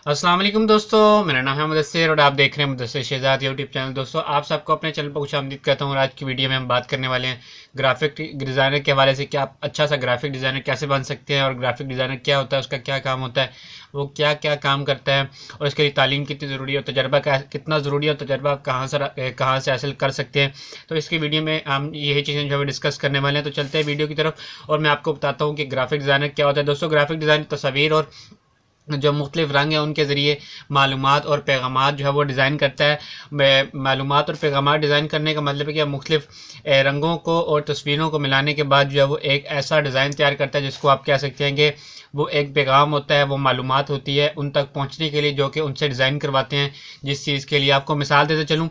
अस्सलाम वालेकुम दोस्तों, मेरा नाम है मुदस्सिर और आप देख रहे हैं मुदस्सिर शहजाद यूट्यूब चैनल। दोस्तों, आप सबको अपने चैनल पर खुशामदीद कहता हूँ और आज की वीडियो में हम बात करने वाले हैं ग्राफिक डिज़ाइनर के हवाले से कि आप अच्छा सा ग्राफिक डिज़ाइनर कैसे बन सकते हैं और ग्राफिक डिज़ाइनर क्या होता है, उसका क्या काम होता है, वो क्या क्या काम करता है और इसके लिए तालीम कितनी ज़रूरी है और तजर्बा कितना ज़रूरी है और तजर्बा आप कहाँ से हासिल कर सकते हैं। तो इसकी वीडियो में हम यही चीज़ें जो है डिस्कस करने वाले हैं। तो चलते हैं वीडियो की तरफ और मैं आपको बताता हूँ कि ग्राफिक डिज़ाइनर क्या होता है। दोस्तों, ग्राफिक डिज़ाइन तस्वीर और जो मुख्तलिफ रंग हैं उनके ज़रिए मालूमात और पैगामात जो है वो डिज़ाइन करता है। मालूमात और पैगामात डिज़ाइन करने का मतलब है कि मुख्तलिफ रंगों को और तस्वीरों को मिलाने के बाद जो है वो एक ऐसा डिज़ाइन तैयार करता है जिसको आप कह सकते हैं कि वो एक पैगाम होता है, वो मालूमात होती है उन तक पहुँचने के लिए जो कि उनसे डिज़ाइन करवाते हैं। जिस चीज़ के लिए आपको मिसाल देते चलूँ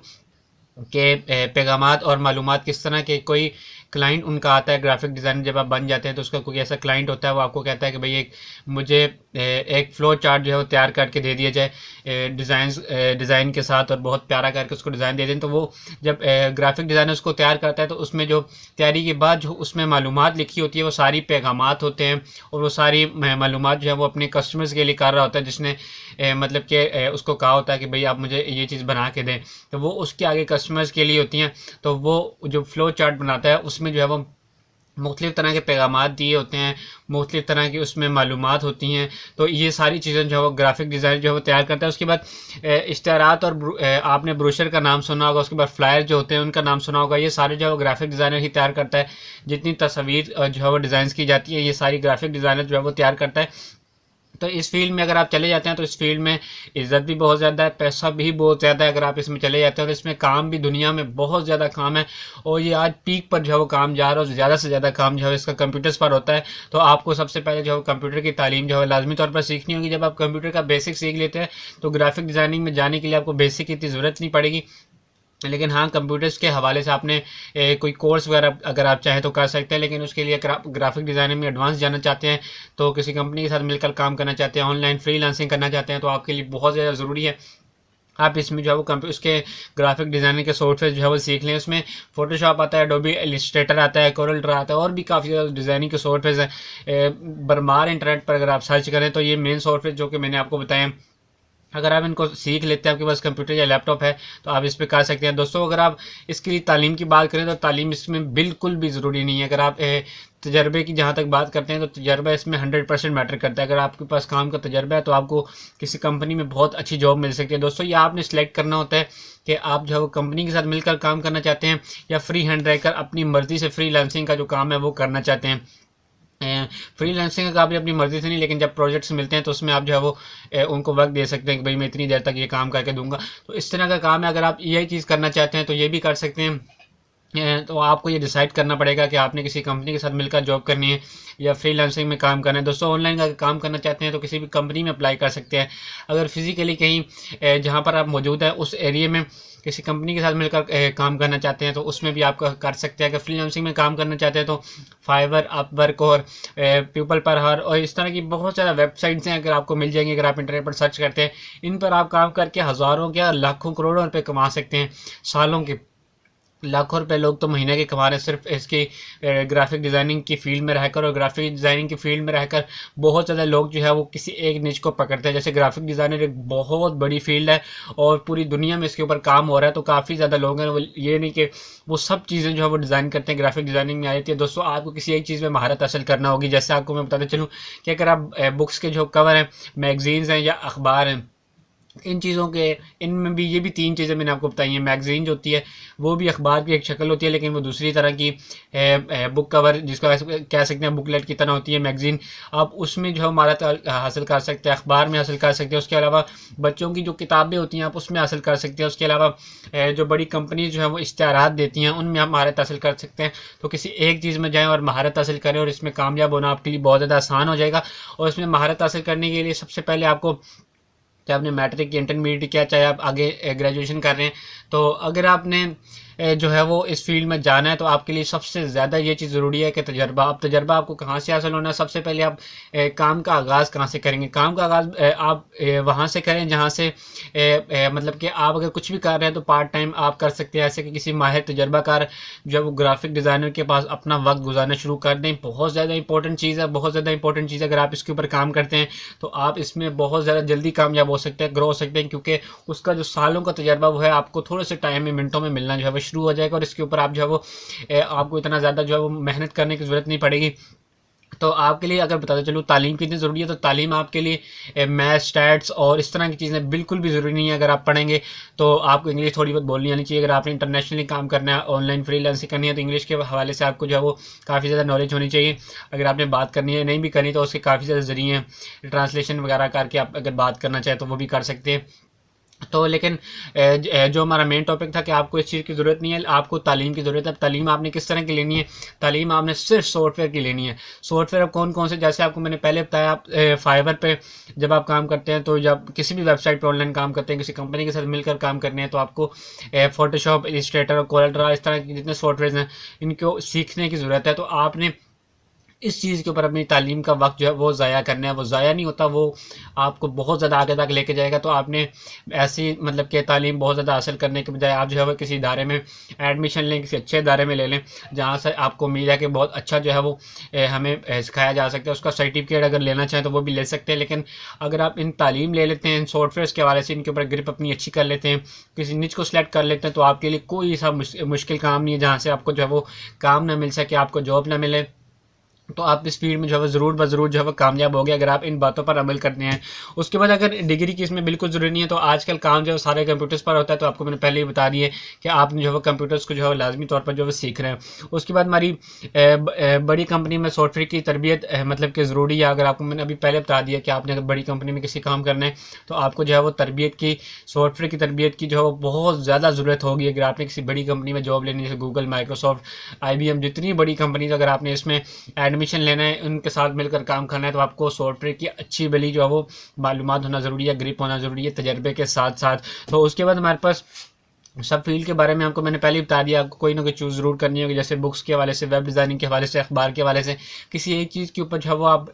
के पैगामात और मालूमात किस तरह के कोई क्लाइंट उनका आता है ग्राफिक डिज़ाइनर जब आप बन जाते हैं तो उसका कोई ऐसा क्लाइंट होता है वो आपको कहता है कि भाई मुझे एक फ़्लो चार्ट जो है वो तैयार करके दे दिया जाए डिज़ाइन के साथ और बहुत प्यारा करके उसको डिज़ाइन दे दें। तो वो जब ग्राफिक डिज़ाइनर उसको तैयार करता है तो उसमें जो तैयारी के बाद जो उसमें मालूमात लिखी होती है वो सारी पैगामात होते हैं और वो सारी मालूमात जो है वो अपने कस्टमर्स के लिए कर रहा होता है जिसने मतलब कि उसको कहा होता है कि भाई आप मुझे ये चीज़ बना के दें, तो वो उसके आगे कस्टमर्स के लिए होती हैं। तो वो जो फ़्लो चार्ट बनाता है उसमें जो है वो मुख्तलिफ़ तरह के पैगामात दिए होते हैं, मुख्तलिफ़ तरह की उसमें मालूमात होती हैं। तो ये सारी चीज़ें जो है वो ग्राफिक डिज़ाइन जो है वो तैयार करता है। उसके बाद इश्तहारात और आपने ब्रोशर का नाम सुना होगा, उसके बाद फ्लायर जो होते हैं उनका नाम सुना होगा। ये सारे जो है वो ग्राफिक डिज़ाइनर ही तैयार करता है। जितनी तस्वीर जो है वो डिज़ाइंस की जाती है ये सारी ग्राफिक डिज़ाइनर जो है वो तैयार करता है। तो इस फील्ड में अगर आप चले जाते हैं तो इस फील्ड में इज़्ज़त भी बहुत ज़्यादा है, पैसा भी बहुत ज़्यादा है अगर आप इसमें चले जाते हैं। और इसमें काम भी दुनिया में बहुत ज़्यादा काम है और ये आज पीक पर जो है वो काम जा रहा है और ज़्यादा से ज़्यादा काम जो है इसका कंप्यूटर्स पर होता है। तो आपको सबसे पहले जो है कंप्यूटर की तालीम जो है लाजमी तौर पर सीखनी होगी। जब आप कंप्यूटर का बेसिक सीख लेते हैं तो ग्राफिक डिज़ाइनिंग में जाने के लिए आपको बेसिक की इतनी ज़रूरत नहीं पड़ेगी। लेकिन हाँ, कंप्यूटर्स के हवाले से आपने कोई कोर्स वगैरह अगर आप चाहें तो कर सकते हैं। लेकिन उसके लिए अगर आप ग्राफिक डिज़ाइनिंग में एडवांस जाना चाहते हैं तो किसी कंपनी के साथ मिलकर काम करना चाहते हैं, ऑनलाइन फ्रीलांसिंग करना चाहते हैं तो आपके लिए बहुत ज़्यादा ज़रूरी है आप इसमें जो है वो उसके ग्राफिक डिज़ाइनिंग के सॉफ्टवेयर जो है वो सीख लें। उसमें फोटोशॉप आता है, एडोबी इलस्ट्रेटर आता है, कोरल ड्रा आता है और भी काफ़ी ज़्यादा डिज़ाइनिंग के सॉफ्टवेयर हैं। बरमार इंटरनेट पर अगर आप सर्च करें तो ये मेन सॉफ्टवेयर जो कि मैंने आपको बताया, अगर आप इनको सीख लेते हैं, आपके पास कंप्यूटर या लैपटॉप है तो आप इस पर कर सकते हैं। दोस्तों, अगर आप इसके लिए तालीम की बात करें तो तालीम इसमें बिल्कुल भी ज़रूरी नहीं है। अगर आप तजर्बे की जहाँ तक बात करते हैं तो तजर्बा इसमें 100% मैटर करता है। अगर आपके पास काम का तजर्बा है तो आपको किसी कंपनी में बहुत अच्छी जॉब मिल सकती है। दोस्तों, ये आपने सेलेक्ट करना होता है कि आप जो है वो कंपनी के साथ मिलकर काम करना चाहते हैं या फ्री हैंड रहकर अपनी मर्ज़ी से फ्रीलांसिंग का जो काम है वो करना चाहते हैं। फ्रीलांसिंग का आप भी अपनी मर्ज़ी से नहीं, लेकिन जब प्रोजेक्ट्स मिलते हैं तो उसमें आप जो है वो उनको वक्त दे सकते हैं कि भाई मैं इतनी देर तक ये काम करके दूंगा। तो इस तरह का काम है। अगर आप यही चीज़ करना चाहते हैं तो ये भी कर सकते हैं। तो आपको ये डिसाइड करना पड़ेगा कि आपने किसी कंपनी के साथ मिलकर जॉब करनी है या फ्रीलांसिंग में काम करना है। दोस्तों, ऑनलाइन का काम करना चाहते हैं तो किसी भी कंपनी में अप्लाई कर सकते हैं। अगर फिज़िकली कहीं जहाँ पर आप मौजूद हैं उस एरिया में किसी कंपनी के साथ मिलकर काम करना चाहते हैं तो उसमें भी आप कर सकते हैं। अगर फ्रीलांसिंग में काम करना चाहते हैं तो फाइवर, अपवर्क और पीपल पर हर और इस तरह की बहुत ज़्यादा वेबसाइट्स हैं, अगर आपको मिल जाएंगी। अगर आप इंटरनेट पर सर्च करते हैं इन पर आप काम करके हज़ारों क्या लाखों करोड़ों रुपए कमा सकते हैं। सालों के लाखों रुपए लोग तो महीने के कमा रहे हैं सिर्फ इसकी ग्राफिक डिज़ाइनिंग की फील्ड में रहकर। और ग्राफिक डिज़ाइनिंग की फील्ड में रहकर बहुत ज़्यादा लोग जो है वो किसी एक निच को पकड़ते हैं। जैसे ग्राफिक डिज़ाइनर एक बहुत बड़ी फील्ड है और पूरी दुनिया में इसके ऊपर काम हो रहा है। तो काफ़ी ज़्यादा लोग हैं, वो ये नहीं कि वो सब चीज़ें जो है वो डिज़ाइन करते हैं ग्राफिक डिज़ाइनिंग में आ जाती है। दोस्तों, आपको किसी एक चीज़ में महारत हासिल करना होगी। जैसे आपको मैं बताते चलूँ कि अगर आप बुक्स के जो कवर हैं, मैगजीन्स हैं या अखबार हैं, इन चीज़ों के इनमें भी ये भी तीन चीज़ें मैंने आपको बताई हैं। मैगज़ीन जो होती है वो भी अखबार की एक शक्ल होती है, लेकिन वो दूसरी तरह की बुक कवर जिसको कह सकते हैं बुकलेट की तरह होती है मैगज़ीन। आप उसमें जो है महारत हासिल कर सकते हैं, अखबार में हासिल कर सकते हैं। उसके अलावा बच्चों की जो किताबें होती हैं आप उसमें हासिल कर सकते हैं। उसके अलावा जो बड़ी कंपनी जो है वो इश्तहारात देती हैं उनमें आप महारत हासिल कर सकते हैं। तो किसी एक चीज़ में जाएँ और महारत हासिल करें और इसमें कामयाब होना आपके लिए बहुत ज़्यादा आसान हो जाएगा। और इसमें महारत हासिल करने के लिए सबसे पहले आपको, चाहे आपने मैट्रिक या इंटरमीडिएट किया, चाहे आप आगे ग्रेजुएशन कर रहे हैं, तो अगर आपने जो है वो इस फील्ड में जाना है तो आपके लिए सबसे ज़्यादा ये चीज़ ज़रूरी है कि तजर्बा। अब तजर्बा आपको कहाँ से हासिल होना है? सबसे पहले आप काम का आगाज़ कहाँ से करेंगे? काम का आगाज़ आप वहाँ से करें जहाँ से मतलब कि आप अगर कुछ भी कर रहे हैं तो पार्ट टाइम आप कर सकते हैं, ऐसे कि किसी माहिर तजर्बाकार जो है वो ग्राफिक डिज़ाइनर के पास अपना वक्त गुजारना शुरू कर दें। बहुत ज़्यादा इंपॉर्टेंट चीज़ है, बहुत ज़्यादा इंपॉर्टेंट चीज़ है। अगर आप इसके ऊपर काम करते हैं तो आप इसमें बहुत ज़्यादा जल्दी कामयाब हो सकते हैं, ग्रो हो सकते हैं, क्योंकि उसका जो सालों का तजर्बा वो है आपको थोड़े से टाइम में, मिनटों में मिलना जो है वो शुरू हो जाएगा। और इसके ऊपर आप जो है वो आपको इतना ज़्यादा जो है वो मेहनत करने की ज़रूरत नहीं पड़ेगी। तो आपके लिए अगर बताते चलूँ तालीम कितनी ज़रूरी है, तो तालीम आपके लिए मैथ, स्टैट्स और इस तरह की चीज़ें बिल्कुल भी ज़रूरी नहीं है। अगर आप पढ़ेंगे तो आपको इंग्लिश थोड़ी बहुत बोलनी आनी चाहिए। अगर आपने इंटरनेशनली काम करना है, ऑनलाइन फ्रीलांसिंग करनी है, तो इंग्लिश के हवाले से आपको जो है वो काफ़ी ज़्यादा नॉलेज होनी चाहिए। अगर आपने बात करनी है, नहीं भी करनी, तो उसके काफ़ी ज़्यादा ज़रिए हैं। ट्रांसलेशन वगैरह करके आप अगर बात करना चाहें तो वो भी कर सकते हैं। तो लेकिन जो हमारा मेन टॉपिक था कि आपको इस चीज़ की ज़रूरत नहीं है, आपको तालीम की ज़रूरत है। तालीम आपने किस तरह की लेनी है? तालीम आपने सिर्फ सॉफ्टवेयर की लेनी है। सॉफ्टवेयर अब कौन कौन से, जैसे आपको मैंने पहले बताया, आप फाइवर पे जब आप काम करते हैं, तो जब किसी भी वेबसाइट पर ऑनलाइन काम करते हैं, किसी कंपनी के साथ मिलकर काम करने हैं, तो आपको फोटोशॉप, इलस्ट्रेटर, कोरल इस तरह के जितने सॉफ्टवेयर हैं इनको सीखने की ज़रूरत है। तो आपने इस चीज़ के ऊपर अपनी तालीम का वक्त जो है वो ज़ाया करना है। वो ज़ाया नहीं होता, वो आपको बहुत ज़्यादा आगे तक लेके जाएगा। तो आपने ऐसी मतलब कि तालीम बहुत ज़्यादा हासिल करने के बजाय आप जो है वो किसी इदारे में एडमिशन लें, किसी अच्छे इदारे में ले लें जहाँ से आपको उम्मीद है कि बहुत अच्छा जो है वो हमें सिखाया जा सकता है। उसका सर्टिफिकेट अगर लेना चाहें तो वो भी ले सकते हैं। लेकिन अगर आप इन तालीम ले लेते हैं, इन सॉफ्टवेयर के हवाले से इनके ऊपर ग्रिप अपनी अच्छी कर लेते हैं, किसी निच को सिलेक्ट कर लेते हैं, तो आपके लिए कोई ऐसा मुश्किल काम नहीं है जहाँ से आपको जो है वो काम ना मिल सके, आपको जॉब ना मिले। तो आप इस फील्ड में जो है ज़रूर ज़रूर जो है वो कामयाब होगे अगर आप इन बातों पर अमल करते हैं। उसके बाद अगर डिग्री की इसमें बिल्कुल ज़रूरी नहीं है, तो आजकल काम जो है सारे कंप्यूटर्स पर होता है। तो आपको मैंने पहले ही बता दिए कि आपने जो है वो कंप्यूटर्स को जो है लाजमी तौर पर जो है सीख रहे हैं। उसके बाद हमारी बड़ी कंपनी में सॉफ्टवेयर की तरबियत मतलब कि ज़रूरी है। अगर आपको मैंने अभी पहले बता दिया कि आपने अगर बड़ी कंपनी में किसी काम करना है तो आपको जो है वो तरबियत की, सॉफ्टवेयर की तरबियत की जो है वो बहुत ज़्यादा ज़रूरत होगी। अगर आपने किसी बड़ी कंपनी में जॉब लेनी है, जैसे गूगल, माइक्रोसॉफ्ट, IBM, जितनी बड़ी कंपनीज, अगर आपने इसमें एडमिशन लेना है, उनके साथ मिलकर काम करना है, तो आपको सॉफ्टवेयर की अच्छी भली जो है वो मालूमात होना ज़रूरी है, ग्रिप होना ज़रूरी है, तजर्बे के साथ साथ। तो उसके बाद हमारे पास सब फील्ड के बारे में आपको मैंने पहले ही बता दिया। आपको कोई ना कोई चूज़ ज़रूर करनी होगी, जैसे बुक्स के हवाले से, वेब डिज़ाइनिंग के हवाले से, अखबार के हवाले से, किसी एक चीज़ के ऊपर जो है वो आप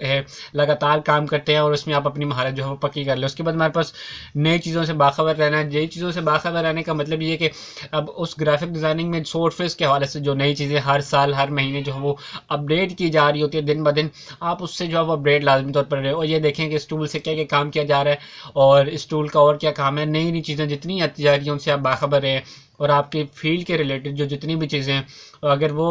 लगातार काम करते हैं और उसमें आप अपनी महारत जो है वो पक्की कर लें। उसके बाद हमारे पास नई चीज़ों से बाखबर रहना है। नई चीज़ों से बाखबर रहने का मतलब ये है कि अब उस ग्राफिक डिज़ाइनिंग में सॉफ्टवेयर के हवाले से जो नई चीज़ें हर साल, हर महीने जो है वो अपडेट की जा रही होती है दिन ब दिन, आप उससे जो है वो अपडेट लाजमी तौर पर रहे और ये देखें कि इस टूल से क्या क्या काम किया जा रहा है और इस टूल का और क्या काम है। नई नई चीज़ें जितनी आती जा रही हैं उनसे आप बाखबर रहें और आपके फील्ड के रिलेटेड जो जितनी भी चीज़ें हैं अगर वो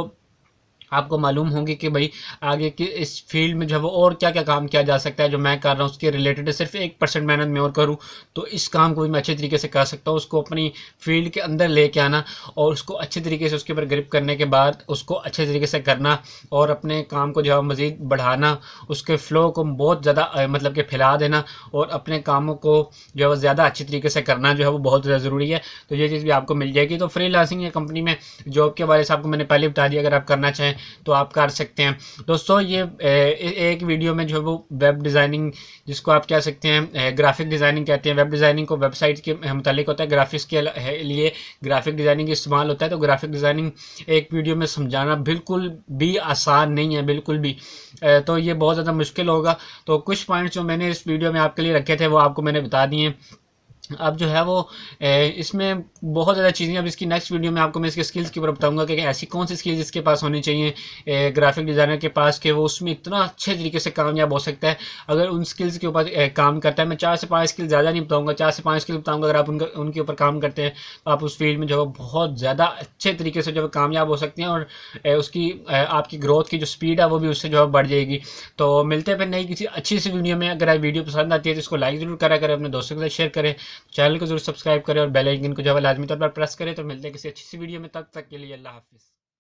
आपको मालूम होंगी कि भाई आगे की इस फील्ड में जो है वो और क्या क्या काम किया जा सकता है, जो मैं कर रहा हूँ उसके रिलेटेड सिर्फ 1% मेहनत में और करूँ तो इस काम को भी मैं अच्छे तरीके से कर सकता हूँ। उसको अपनी फील्ड के अंदर लेके आना और उसको अच्छे तरीके से उसके ऊपर ग्रिप करने के बाद उसको अच्छे तरीके से करना और अपने काम को जो है मज़ीद बढ़ाना, उसके फ़्लो को बहुत ज़्यादा मतलब कि फैला देना और अपने कामों को जो है वो ज़्यादा अच्छे तरीके से करना जो है वो बहुत ज़्यादा ज़रूरी है। तो ये चीज़ भी आपको मिल जाएगी। तो फ्रीलांसिंग या कंपनी में जॉब के बारे से आपको मैंने पहले बता दिया, अगर आप करना चाहें तो आप कर सकते हैं। दोस्तों ये एक वीडियो में जो है वो वेब डिज़ाइनिंग, जिसको आप कह सकते हैं ग्राफिक डिज़ाइनिंग कहते हैं, वेब डिज़ाइनिंग को वेबसाइट के मुतालिक होता है, ग्राफिक्स के लिए ग्राफिक डिज़ाइनिंग इस्तेमाल होता है। तो ग्राफिक डिज़ाइनिंग एक वीडियो में समझाना बिल्कुल भी आसान नहीं है, बिल्कुल भी। तो ये बहुत ज़्यादा मुश्किल होगा। तो कुछ पॉइंट्स जो मैंने इस वीडियो में आपके लिए रखे थे वो आपको मैंने बता दिए। अब जो है वो इसमें बहुत ज़्यादा चीज़ें, अब इसकी नेक्स्ट वीडियो में आपको मैं इसके स्किल्स के ऊपर बताऊंगा कि ऐसी कौन सी स्किल्स इसके पास होनी चाहिए ग्राफिक डिज़ाइनर के पास कि वो उसमें इतना अच्छे तरीके से कामयाब हो सकता है अगर उन स्किल्स के ऊपर काम करता है। मैं 4 से 5 स्किल ज़्यादा नहीं बताऊँगा, 4 से 5 स्किल बताऊँगा। अगर आप उनके ऊपर काम करते हैं तो आप उस फील्ड में जो है बहुत ज़्यादा अच्छे तरीके से जो है कामयाब हो सकते हैं और उसकी आपकी ग्रोथ की जो स्पीड है वो भी उससे जो है बढ़ जाएगी। तो मिलते हैं फिर नई किसी अच्छी सी वीडियो में। अगर वीडियो पसंद आती है तो इसको लाइक ज़रूर करा करें, अपने दोस्तों के साथ शेयर करें, चैनल को जरूर सब्सक्राइब करें और बेल आइकन को जो है लाजमी तौर पर प्रेस करें। तो मिलते हैं किसी अच्छी सी वीडियो में, तब तक के लिए अल्लाह हाफिज़।